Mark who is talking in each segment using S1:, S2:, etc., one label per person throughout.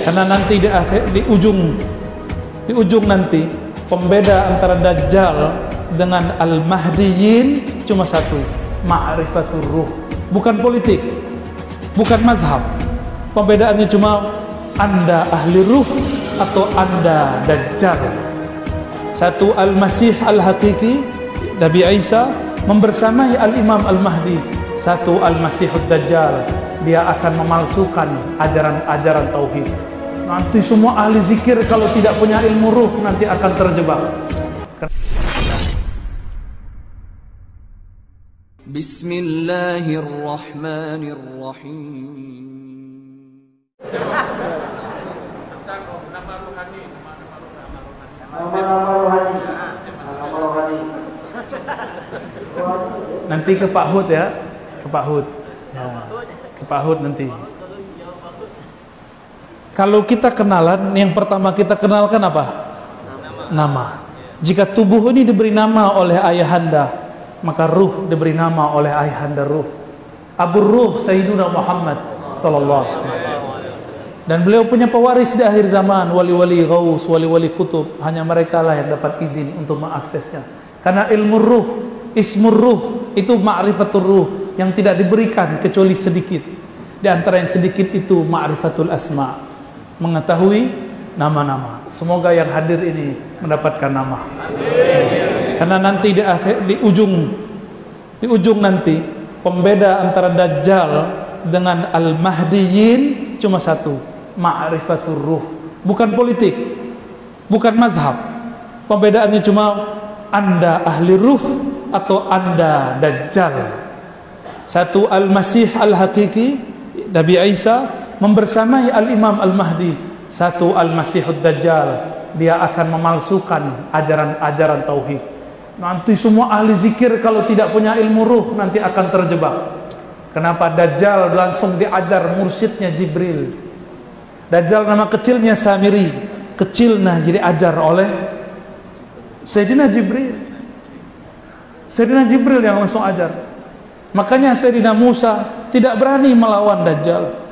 S1: Karena nanti di ujung nanti pembeda antara Dajjal dengan Al-Mahdiyin cuma satu, ma'rifatur ruh. Bukan politik, bukan mazhab. Pembedaannya cuma Anda ahli ruh atau Anda Dajjal. Satu Al-Masih Al-Haqiqi, Nabi Isa membersamai Al-Imam Al-Mahdi. Satu Al-Masihud Dajjal, dia akan memalsukan ajaran-ajaran tauhid. Nanti semua ahli zikir kalau tidak punya ilmu ruh nanti akan terjebak.
S2: Bismillahirrahmanirrahim.
S1: Nanti ke Pak Hud ya, ke Pak Hud. Ya, ke Pak Hud nanti. Kalau kita kenalan, yang pertama kita kenalkan apa? Nama. Jika tubuh ini diberi nama oleh ayahanda, maka ruh diberi nama oleh ayahanda ruh. Abu Ruh Sayyiduna Muhammad sallallahu alaihi wasallam. Dan beliau punya pewaris di akhir zaman, wali-wali ghaus, wali-wali kutub. Hanya mereka lah yang dapat izin untuk mengaksesnya. Karena ilmu ruh, ismur ruh, itu ma'rifatul ruh yang tidak diberikan kecuali sedikit. Di antara yang sedikit itu ma'rifatul asma', mengetahui nama-nama. Semoga yang hadir ini mendapatkan nama. Karena nanti di ujung nanti pembeda antara Dajjal dengan Al-Mahdiyin cuma satu, ma'rifatur ruh. Bukan politik, bukan mazhab. Pembedaannya cuma Anda ahli ruh atau Anda Dajjal. Satu Al-Masih Al-Haqiqi, Nabi Isa membersamai Al-Imam Al-Mahdi. Satu Al-Masihud Dajjal, dia akan memalsukan ajaran-ajaran tauhid. Nanti semua ahli zikir kalau tidak punya ilmu ruh nanti akan terjebak. Kenapa? Dajjal langsung diajar mursyidnya Jibril. Dajjal nama kecilnya Samiri, kecilnya jadi ajar oleh Sayyidina Jibril. Sayyidina Jibril yang langsung ajar. Makanya Sayyidina Musa tidak berani melawan Dajjal.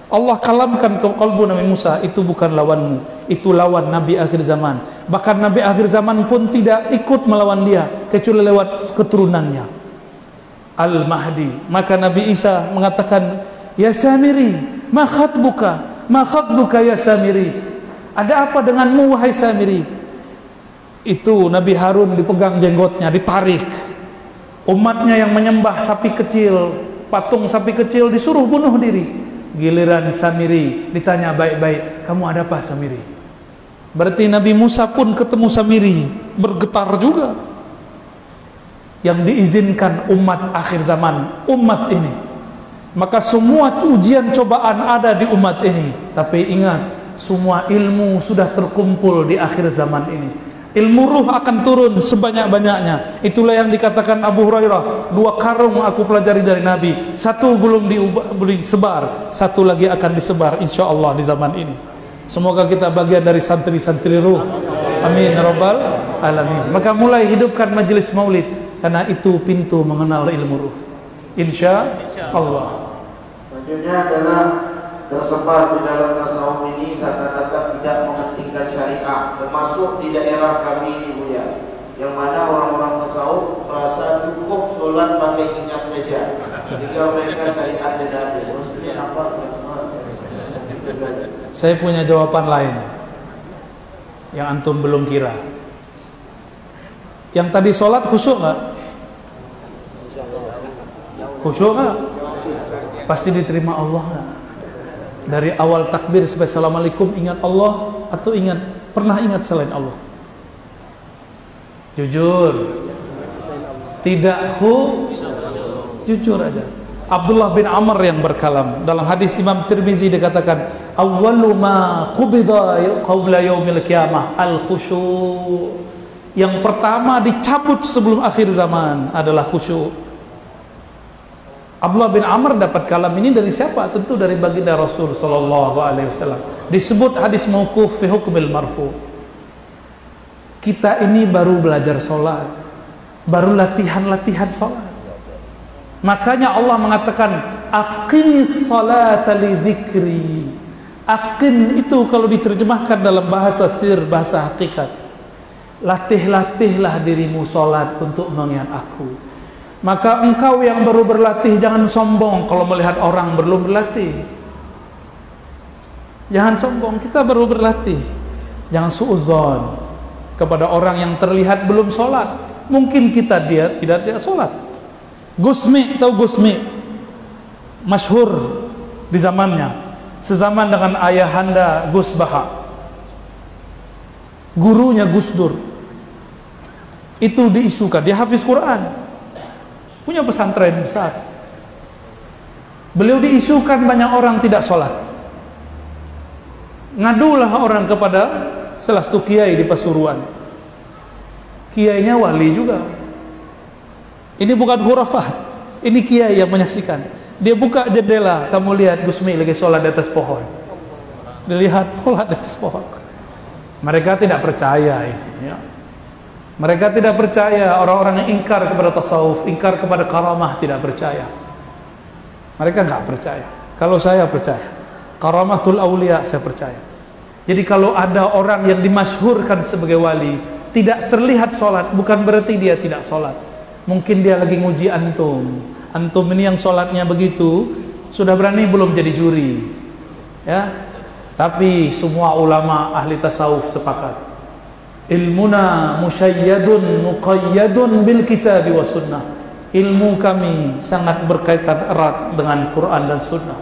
S1: Allah kalamkan ke kalbu Nabi Musa, itu bukan lawanmu, itu lawan Nabi akhir zaman. Bahkan Nabi akhir zaman pun tidak ikut melawan dia kecuali lewat keturunannya Al-Mahdi. Maka Nabi Isa mengatakan, ya Samiri, ma khatbuka ya Samiri, ada apa denganmu wahai Samiri? Itu Nabi Harun dipegang jenggotnya, ditarik. Umatnya yang menyembah sapi kecil, patung sapi kecil, disuruh bunuh diri. Giliran Samiri ditanya baik-baik, kamu ada apa Samiri? Berarti Nabi Musa pun ketemu Samiri, bergetar juga. Yang diizinkan umat akhir zaman, umat ini. Maka semua ujian cobaan ada di umat ini. Tapi ingat, semua ilmu sudah terkumpul di akhir zaman ini. Ilmu ruh akan turun sebanyak-banyaknya. Itulah yang dikatakan Abu Hurairah, 2 karung aku pelajari dari Nabi, 1 belum disebar, 1 lagi akan disebar insyaallah di zaman ini. Semoga kita bagian dari santri-santri ruh. Amin ya rabbal alamin. Maka mulai hidupkan majelis maulid, karena itu pintu mengenal ilmu ruh, insyaallah.
S3: Selanjutnya adalah tersebar di dalam tasawuf ini seakan-akan tidak mementingkan syariah, termasuk di daerah kami ini Buya, yang mana orang-orang tasawuf merasa cukup sholat pakai ingat saja, sehingga mereka syariat tidak ada. Maksudnya apa?
S1: Saya punya jawaban lain yang antum belum kira. Yang tadi sholat khusyuk nggak? Khusyuk nggak? Pasti diterima Allah nggak? Dari awal takbir sampai assalamualaikum ingat Allah atau pernah ingat selain Allah? Jujur. Tidak jujur aja. Abdullah bin Amr yang berkalam dalam hadis Imam Tirmizi dikatakan, awwalu ma qubida qabla yaumil qiyamah al-khusyu'. Yang pertama dicabut sebelum akhir zaman adalah khusyuk. Abdullah bin Amr dapat kalam ini dari siapa? Tentu dari baginda Rasul sallallahu alaihi wasallam. Disebut hadis mauquf fi hukmil marfu. Kita ini baru belajar sholat, baru latihan sholat. Makanya Allah mengatakan, aqimis salata li dzikri. Aqim itu kalau diterjemahkan dalam bahasa sir, bahasa hakikat, latih-latihlah dirimu sholat untuk mengingat aku. Maka engkau yang baru berlatih jangan sombong kalau melihat orang belum berlatih. Jangan sombong, kita baru berlatih. Jangan suudzon kepada orang yang terlihat belum sholat. Mungkin dia tidak sholat. Gusmi, tahu Gusmi? Masyhur di zamannya, sezaman dengan ayahanda Gus Baha, gurunya Gus Dur. Itu diisukan, dia hafiz Quran, punya pesantren besar. Beliau diisukan banyak orang tidak sholat. Ngadulah orang kepada salah satu kiai di Pasuruan. Kiainya wali juga. Ini bukan khurafat, ini kiai yang menyaksikan. Dia buka jendela, kamu lihat Gusmi lagi sholat di atas pohon. Dilihat sholat di atas pohon. Mereka tidak percaya ini, ya. Mereka tidak percaya, orang-orang yang ingkar kepada tasawuf, ingkar kepada karamah, tidak percaya. Mereka nggak percaya. Kalau saya percaya, karamatul aulia saya percaya. Jadi kalau ada orang yang dimasyhurkan sebagai wali, tidak terlihat sholat, bukan berarti dia tidak sholat. Mungkin dia lagi nguji antum. Antum ini yang sholatnya begitu, sudah berani belum jadi juri, ya? Tapi semua ulama ahli tasawuf sepakat, ilmuna musyayyadun muqayyadun bil kitabi was sunnah. Ilmu kami sangat berkaitan erat dengan Quran dan sunnah.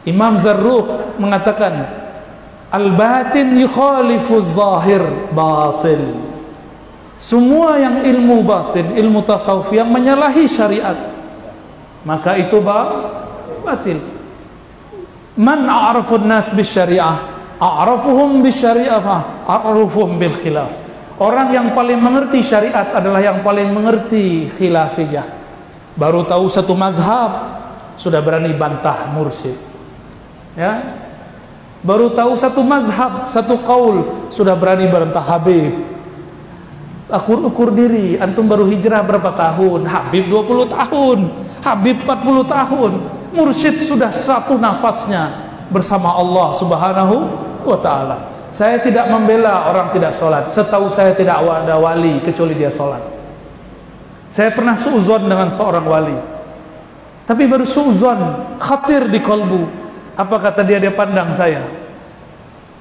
S1: Imam Zarruq mengatakan, al-batin yukhalifu zahir batil. Semua yang ilmu batin, ilmu tasawuf yang menyalahi syariat, maka itu batil. Man a'rafun nas bisyariah, a'rafuhum bisyariah, a'rafuhum bil khilaf. Orang yang paling mengerti syariat adalah yang paling mengerti khilafiyah. Baru tahu satu mazhab, sudah berani bantah mursyid, ya. Baru tahu satu mazhab, satu qaul, sudah berani bantah Habib. Ukur diri, antum baru hijrah berapa tahun? Habib 20 tahun, Habib 40 tahun. Mursyid sudah satu nafasnya bersama Allah Subhanahu wa ta'ala. Saya tidak membela orang tidak sholat. Setahu saya tidak ada wali kecuali dia sholat. Saya pernah suuzon dengan seorang wali, tapi baru suuzon, khatir di kolbu. Apa kata dia pandang saya,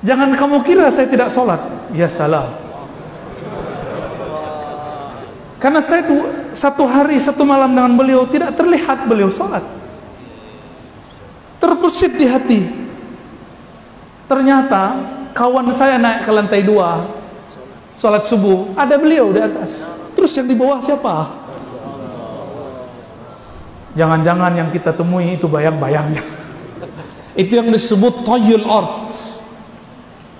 S1: jangan kamu kira saya tidak sholat. Ya salam. Karena saya satu hari satu malam dengan beliau tidak terlihat beliau sholat. Terbesit di hati. Ternyata kawan saya naik ke lantai 2 sholat subuh, ada beliau di atas. Terus yang di bawah siapa? Jangan-jangan yang kita temui itu bayang-bayangnya. Itu yang disebut tayyul ard,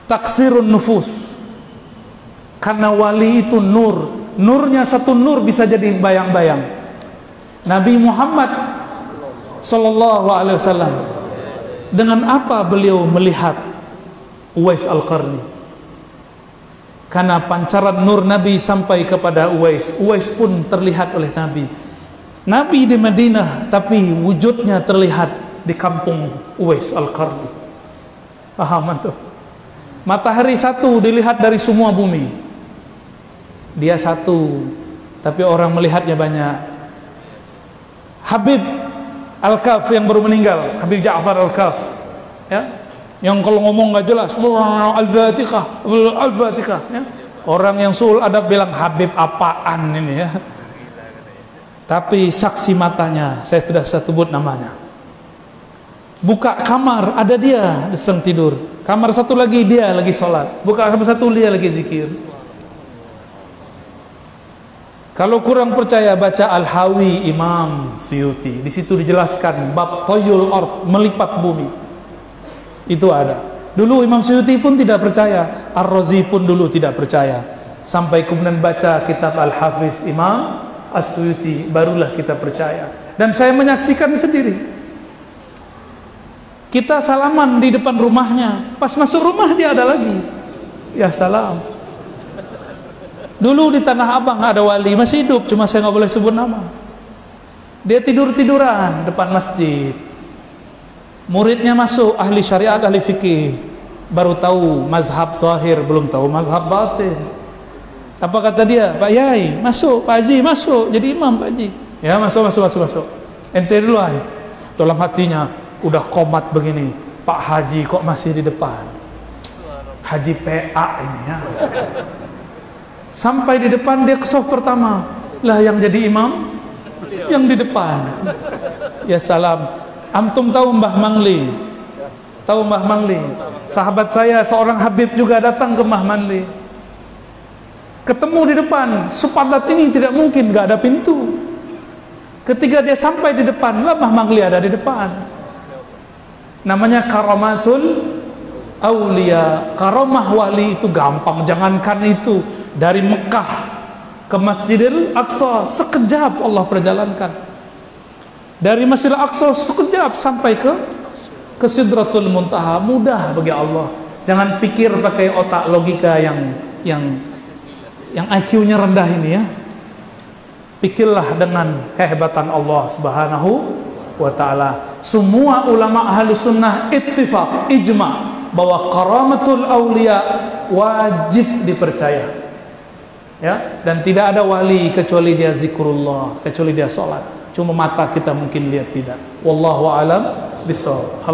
S1: taksirun nufus. Karena wali itu nur. Nurnya satu nur bisa jadi bayang-bayang. Nabi Muhammad sallallahu alaihi wasallam, dengan apa beliau melihat Uwais Al-Qarni? Karena pancaran nur Nabi sampai kepada Uwais. Uwais pun terlihat oleh Nabi. Nabi di Madinah, tapi wujudnya terlihat di kampung Uwais Al-Qarni. Paham antum? Matahari satu dilihat dari semua bumi. Dia satu, tapi orang melihatnya banyak. Habib Al-Kaf yang baru meninggal, Habib Ja'far Al-Kaf, ya, yang kalau ngomong nggak jelas, Al-Fatihah, Al-Fatihah, ya. Orang yang sul adab bilang Habib apaan ini, ya. Tapi saksi matanya, saya sudah sebut namanya. Buka kamar, ada dia sedang tidur. Kamar satu lagi dia lagi sholat. Buka kamar satu dia lagi zikir. Kalau kurang percaya, baca Al-Hawi Imam Suyuti. Di situ dijelaskan bab tayyul ard, melipat bumi. Itu ada. Dulu Imam Suyuti pun tidak percaya, Ar-Razi pun dulu tidak percaya. Sampai kemudian baca kitab Al-Hafiz Imam As-Suyuti, barulah kita percaya. Dan saya menyaksikan sendiri. Kita salaman di depan rumahnya, pas masuk rumah dia ada lagi. Ya salam. Dulu di Tanah Abang ada wali, masih hidup, cuma saya nggak boleh sebut nama. Dia tidur-tiduran depan masjid. Muridnya masuk, ahli syariat, ahli fikih, baru tahu mazhab zahir, belum tahu mazhab batin. Apa kata dia? Pak Yai, masuk. Pak Haji, masuk. Jadi imam Pak Haji. Ya, masuk. Ente duluan. Dalam hatinya, udah komat begini. Pak Haji kok masih di depan? Haji PA ini ya. Sampai di depan dia ke saf pertama. Lah yang jadi imam? Yang di depan. Ya salam. Antum tahu Mbah Mangli? Tahu Mbah Mangli? Sahabat saya seorang Habib juga datang ke Mbah Mangli. Ketemu di depan, sepadat ini tidak mungkin, gak ada pintu. Ketika dia sampai di depan, lah Mbah Mangli ada di depan. Namanya karamatul aulia. Karamah wali itu gampang, jangankan itu. Dari Mekah ke Masjidil Aqsa sekejap Allah perjalankan. Dari Masjidil Aqsa sekejap sampai ke Sidratul Muntaha, mudah bagi Allah. Jangan pikir pakai otak logika yang IQ-nya rendah ini ya. Pikirlah dengan kehebatan Allah Subhanahu wa ta'ala. Semua ulama ahli sunnah ittifaq, ijma' bahwa karamatul awliya wajib dipercaya ya. Dan tidak ada wali kecuali dia zikrullah, kecuali dia sholat. Cuma mata kita mungkin lihat tidak. Wallahu a'lam bishawab.